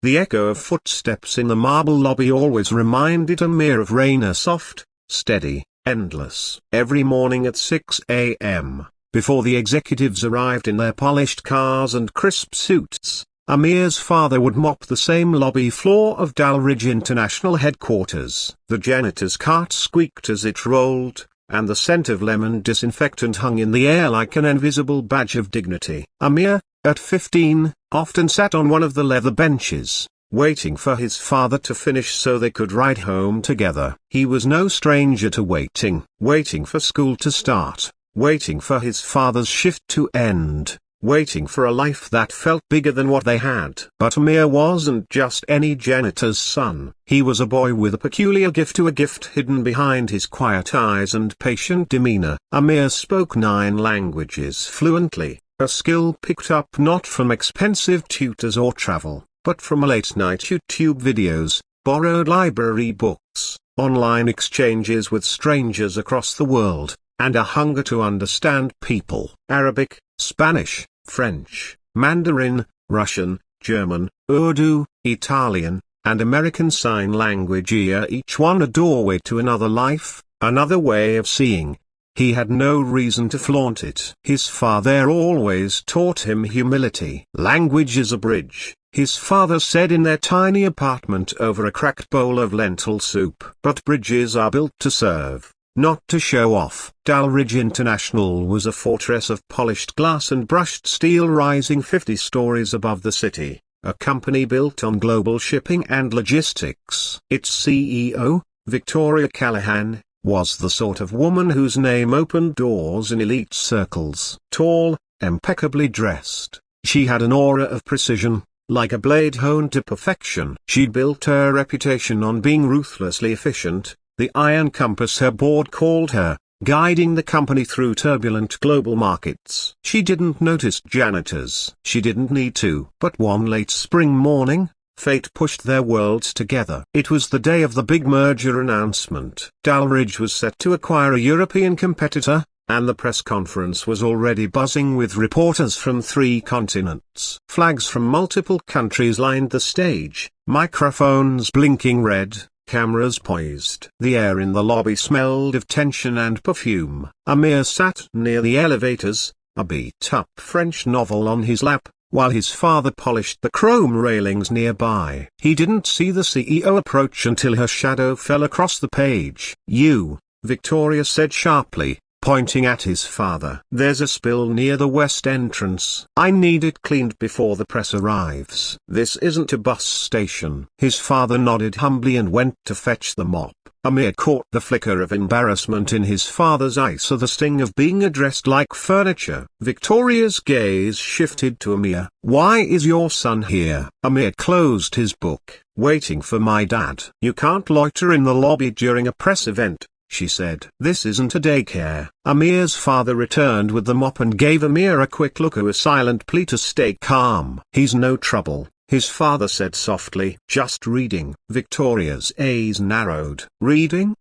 The echo of footsteps in the marble lobby always reminded Amir of rain, soft, steady, endless. Every morning at 6 a.m., before the executives arrived in their polished cars and crisp suits, Amir's father would mop the same lobby floor of Dalridge International headquarters. The janitor's cart squeaked as it rolled, and the scent of lemon disinfectant hung in the air like an invisible badge of dignity. Amir, at 15, often sat on one of the leather benches, waiting for his father to finish so they could ride home together. He was no stranger to waiting for school to start, waiting for his father's shift to end, waiting for a life that felt bigger than what they had. But Amir wasn't just any janitor's son. He was a boy with a peculiar gift, a gift hidden behind his quiet eyes and patient demeanor. Amir spoke 9 languages fluently, a skill picked up not from expensive tutors or travel, but from late-night YouTube videos, borrowed library books, online exchanges with strangers across the world, and a hunger to understand people. Arabic, Spanish, French, Mandarin, Russian, German, Urdu, Italian, and American Sign Language, each one a doorway to another life, another way of seeing. He had no reason to flaunt it. His father always taught him humility. Language is a bridge, his father said in their tiny apartment over a cracked bowl of lentil soup. But bridges are built to serve, not to show off. Dalridge International was a fortress of polished glass and brushed steel rising 50 stories above the city, a company built on global shipping and logistics. Its CEO, Victoria Callahan, was the sort of woman whose name opened doors in elite circles. Tall, impeccably dressed, she had an aura of precision, like a blade honed to perfection. She'd built her reputation on being ruthlessly efficient, the iron compass her board called her, guiding the company through turbulent global markets. She didn't notice janitors. She didn't need to. But one late spring morning, fate pushed their worlds together. It was the day of the big merger announcement. Dalridge was set to acquire a European competitor, and the press conference was already buzzing with reporters from 3 continents. Flags from multiple countries lined the stage, microphones blinking red, cameras poised. The air in the lobby smelled of tension and perfume. Amir sat near the elevators, a beat-up French novel on his lap, while his father polished the chrome railings nearby. He didn't see the CEO approach until her shadow fell across the page. "You," Victoria said sharply, pointing at his father. "There's a spill near the west entrance. I need it cleaned before the press arrives." "This isn't a bus station." His father nodded humbly and went to fetch the mop. Amir caught the flicker of embarrassment in his father's eyes, the sting of being addressed like furniture. Victoria's gaze shifted to Amir. "Why is your son here?" Amir closed his book. "Waiting for my dad." "You can't loiter in the lobby during a press event," she said. "This isn't a daycare." Amir's father returned with the mop and gave Amir a quick look, a silent plea to stay calm. "He's no trouble," his father said softly. "Just reading." Victoria's eyes narrowed. "Reading?"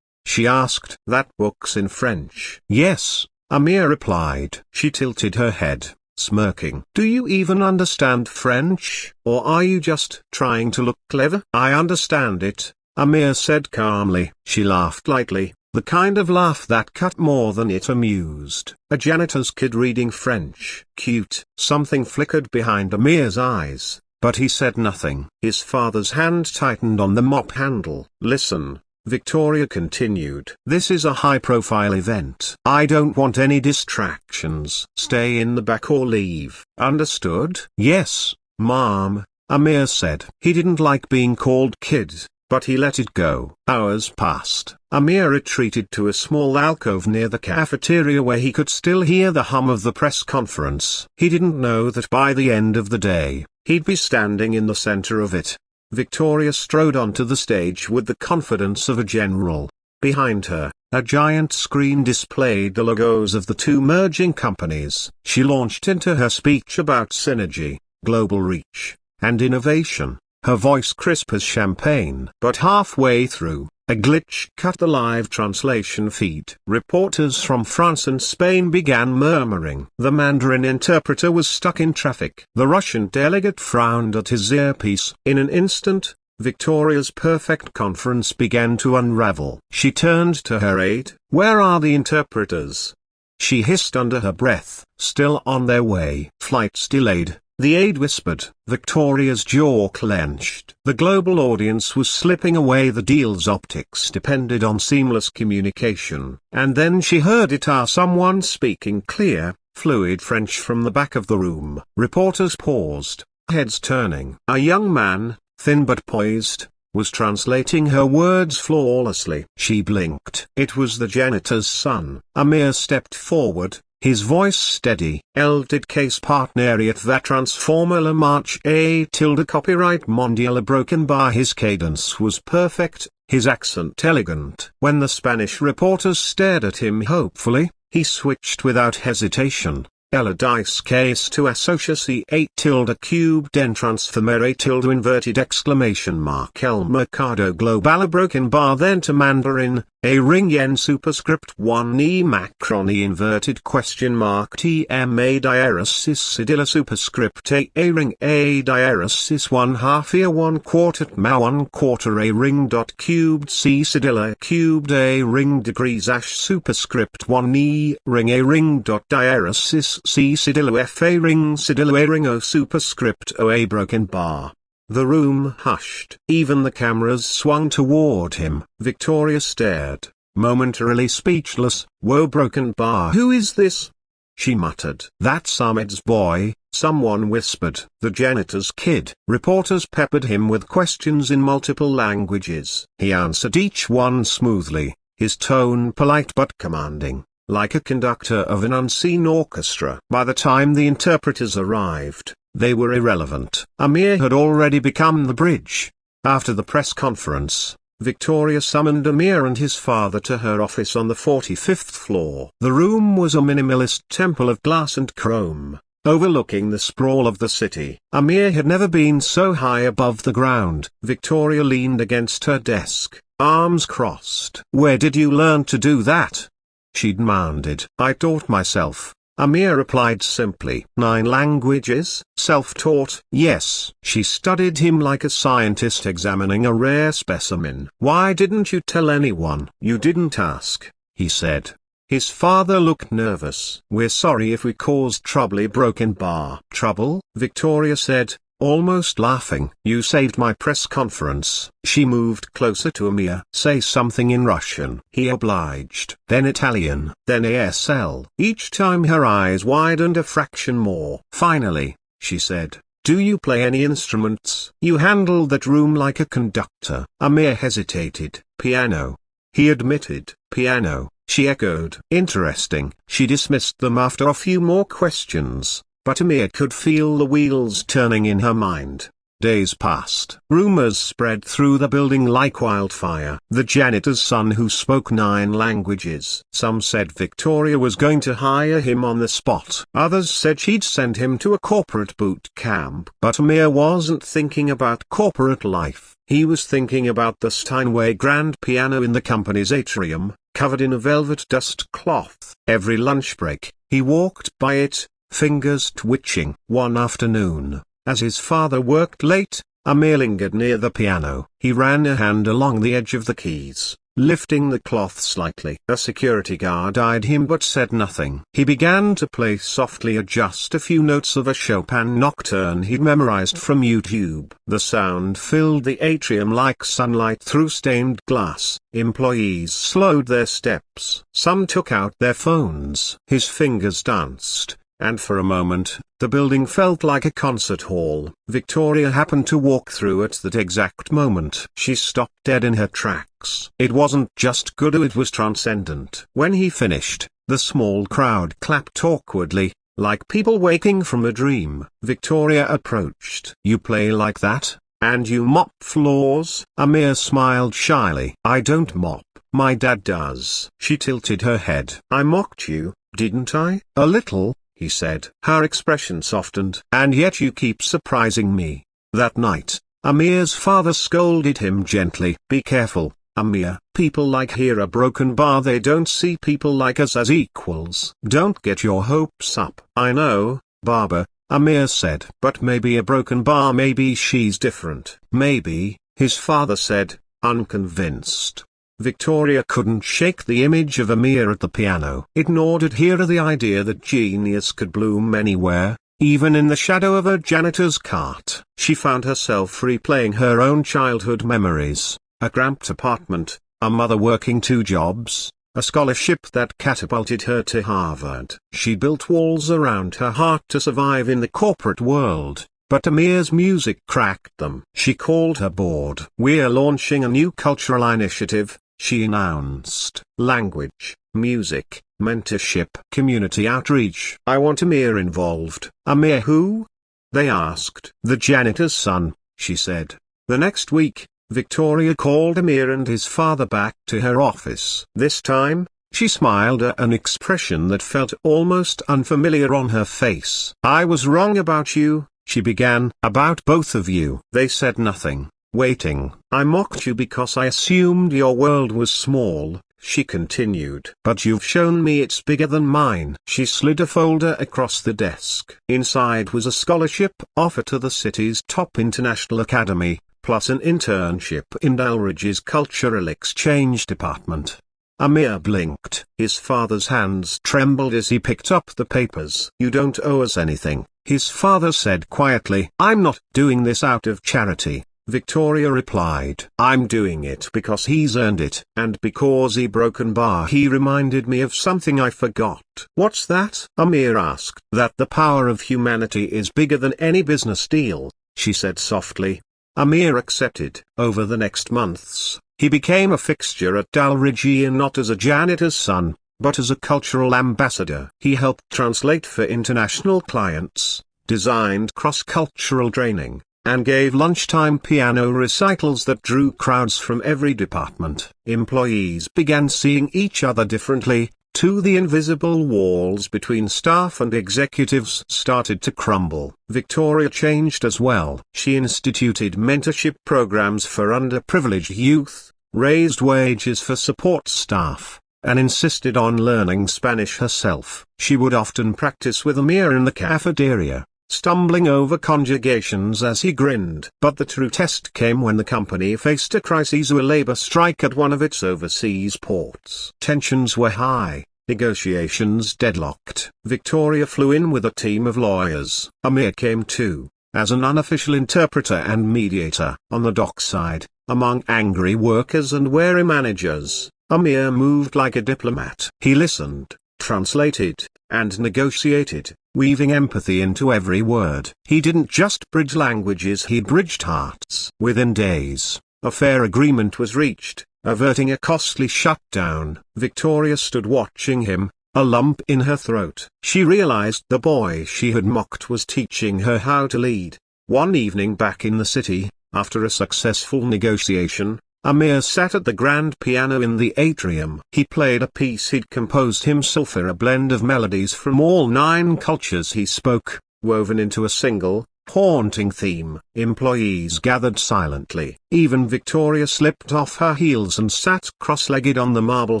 she asked. "That book's in French." "Yes," Amir replied. She tilted her head, smirking. "Do you even understand French, or are you just trying to look clever?" "I understand it," Amir said calmly. She laughed lightly, the kind of laugh that cut more than it amused. A janitor's kid reading French. Cute. Something flickered behind Amir's eyes, but he said nothing. His father's hand tightened on the mop handle. "Listen," Victoria continued. "This is a high-profile event. I don't want any distractions. Stay in the back or leave. Understood?" "Yes, Mom," Amir said. He didn't like being called kid, but he let it go. Hours passed. Amir retreated to a small alcove near the cafeteria where he could still hear the hum of the press conference. He didn't know that by the end of the day, he'd be standing in the center of it. Victoria strode onto the stage with the confidence of a general. Behind her, a giant screen displayed the logos of the 2 merging companies. She launched into her speech about synergy, global reach, and innovation, her voice crisp as champagne. But halfway through, A glitch cut the live translation feed. Reporters from France and Spain began murmuring. The Mandarin interpreter was stuck in traffic. The Russian delegate frowned at his earpiece. In an instant, Victoria's perfect conference began to unravel. She turned to her aide. "Where are the interpreters?" she hissed under her breath. "Still on their way." "Flight's delayed," the aide whispered. Victoria's jaw clenched. The global audience was slipping away. The deal's optics depended on seamless communication. And then she heard someone speaking clear, fluid French from the back of the room. Reporters paused, heads turning. A young man, thin but poised, was translating her words flawlessly. She blinked. It was the janitor's son. Amir stepped forward, his voice steady. "Elle did case partenariat va transformer la marche a tilde copyright mondial." A broken bar. His cadence was perfect, his accent elegant. When the Spanish reporters stared at him hopefully, he switched without hesitation. "Elle dice case to associacy 8 tilde cubed en transformer tilde inverted exclamation mark el mercado global." A broken bar. Then to Mandarin, "A ring en superscript 1 e macron e inverted question mark tma diaresis sidilla superscript a ring a diaresis 1/2 e 1/4 ma 1/4 a ring dot cubed c sidilla cubed a ring degrees ash superscript 1 e ring a ring dot diaresis c sidilla f a ring sidilla a ring o superscript o." A broken bar. The room hushed. Even the cameras swung toward him. Victoria stared, momentarily speechless. "Whoa, broken bar. Who is this?" she muttered. "That's Ahmed's boy," someone whispered. "The janitor's kid." Reporters peppered him with questions in multiple languages. He answered each one smoothly, his tone polite but commanding, like a conductor of an unseen orchestra. By the time the interpreters arrived, they were irrelevant. Amir had already become the bridge. After the press conference, Victoria summoned Amir and his father to her office on the 45th floor. The room was a minimalist temple of glass and chrome, overlooking the sprawl of the city. Amir had never been so high above the ground. Victoria leaned against her desk, arms crossed. "Where did you learn to do that?" she demanded. "I taught myself," Amir replied simply. "9 languages?" "Self-taught." "Yes." She studied him like a scientist examining a rare specimen. "Why didn't you tell anyone?" "You didn't ask," he said. His father looked nervous. "We're sorry if we caused trouble." A broken bar. "Trouble?" Victoria said, almost laughing. "You saved my press conference." She moved closer to Amir. "Say something in Russian." He obliged. Then Italian. Then ASL. Each time her eyes widened a fraction more. "Finally," she said, "do you play any instruments?" "You handled that room like a conductor." Amir hesitated. "Piano," he admitted. "Piano," she echoed. "Interesting." She dismissed them after a few more questions. But Amir could feel the wheels turning in her mind. Days passed. Rumors spread through the building like wildfire. The janitor's son who spoke 9 languages. Some said Victoria was going to hire him on the spot. Others said she'd send him to a corporate boot camp. But Amir wasn't thinking about corporate life. He was thinking about the Steinway grand piano in the company's atrium, covered in a velvet dust cloth. Every lunch break, he walked by it, fingers twitching. One afternoon, as his father worked late, Amir lingered near the piano. He ran a hand along the edge of the keys, lifting the cloth slightly. A security guard eyed him but said nothing. He began to play softly just a few notes of a Chopin nocturne he'd memorized from YouTube. The sound filled the atrium like sunlight through stained glass. Employees slowed their steps. Some took out their phones. His fingers danced, and for a moment, the building felt like a concert hall. Victoria happened to walk through at that exact moment. She stopped dead in her tracks. It wasn't just good, it was transcendent. When he finished, the small crowd clapped awkwardly, like people waking from a dream. Victoria approached. "You play like that? And you mop floors?" Amir smiled shyly. "I don't mop, my dad does." She tilted her head. "I mocked you, didn't I?" "A little," he said. Her expression softened. "And yet you keep surprising me." That night, Amir's father scolded him gently. "Be careful, Amir. People like here are broken bar, they don't see people like us as equals. Don't get your hopes up. I know, Baba, Amir said. But maybe a broken bar, maybe she's different. Maybe, his father said, unconvinced. Victoria couldn't shake the image of Amir at the piano. It gnawed at her the idea that genius could bloom anywhere, even in the shadow of a janitor's cart. She found herself replaying her own childhood memories, a cramped apartment, a mother working 2 jobs, a scholarship that catapulted her to Harvard. She built walls around her heart to survive in the corporate world, but Amir's music cracked them. She called her board. "We're launching a new cultural initiative," she announced. "Language, music, mentorship, community outreach. I want Amir involved." "Amir who?" they asked. "The janitor's son," she said. The next week, Victoria called Amir and his father back to her office. This time, she smiled at an expression that felt almost unfamiliar on her face. "I was wrong about you," she began. "About both of you." They said nothing, waiting. "I mocked you because I assumed your world was small," she continued. "But you've shown me it's bigger than mine." She slid a folder across the desk. Inside was a scholarship offer to the city's top international academy, plus an internship in Dalridge's cultural exchange department. Amir blinked. His father's hands trembled as he picked up the papers. "You don't owe us anything," his father said quietly. "I'm not doing this out of charity," Victoria replied. "I'm doing it because he's earned it. And because he broken bar, he reminded me of something I forgot." "What's that?" Amir asked. "That the power of humanity is bigger than any business deal," she said softly. Amir accepted. Over the next months, he became a fixture at Dalridge, and not as a janitor's son, but as a cultural ambassador. He helped translate for international clients, designed cross-cultural training, and gave lunchtime piano recitals that drew crowds from every department. Employees began seeing each other differently, too. The invisible walls between staff and executives started to crumble. Victoria changed as well. She instituted mentorship programs for underprivileged youth, raised wages for support staff, and insisted on learning Spanish herself. She would often practice with Amir in the cafeteria, stumbling over conjugations as he grinned. But the true test came when the company faced a crisis, a labor strike at one of its overseas ports. Tensions were high, negotiations deadlocked. Victoria flew in with a team of lawyers. Amir came too, as an unofficial interpreter and mediator. On the dockside, among angry workers and wary managers, Amir moved like a diplomat. He listened, translated, and negotiated, weaving empathy into every word. He didn't just bridge languages, he bridged hearts. Within days, a fair agreement was reached, averting a costly shutdown. Victoria stood watching him, a lump in her throat. She realized the boy she had mocked was teaching her how to lead. One evening back in the city, after a successful negotiation, Amir sat at the grand piano in the atrium. He played a piece he'd composed himself, a blend of melodies from all 9 cultures he spoke, woven into a single, haunting theme. Employees gathered silently. Even Victoria slipped off her heels and sat cross-legged on the marble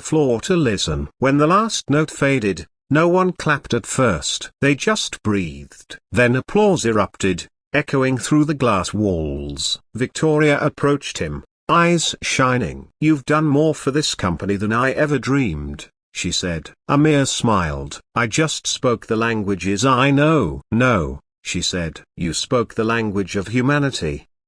floor to listen. When the last note faded, no one clapped at first. They just breathed. Then applause erupted, echoing through the glass walls. Victoria approached him, eyes shining. "You've done more for this company than I ever dreamed," she said. Amir smiled. "I just spoke the languages I know." "No," she said. "You spoke the language of humanity."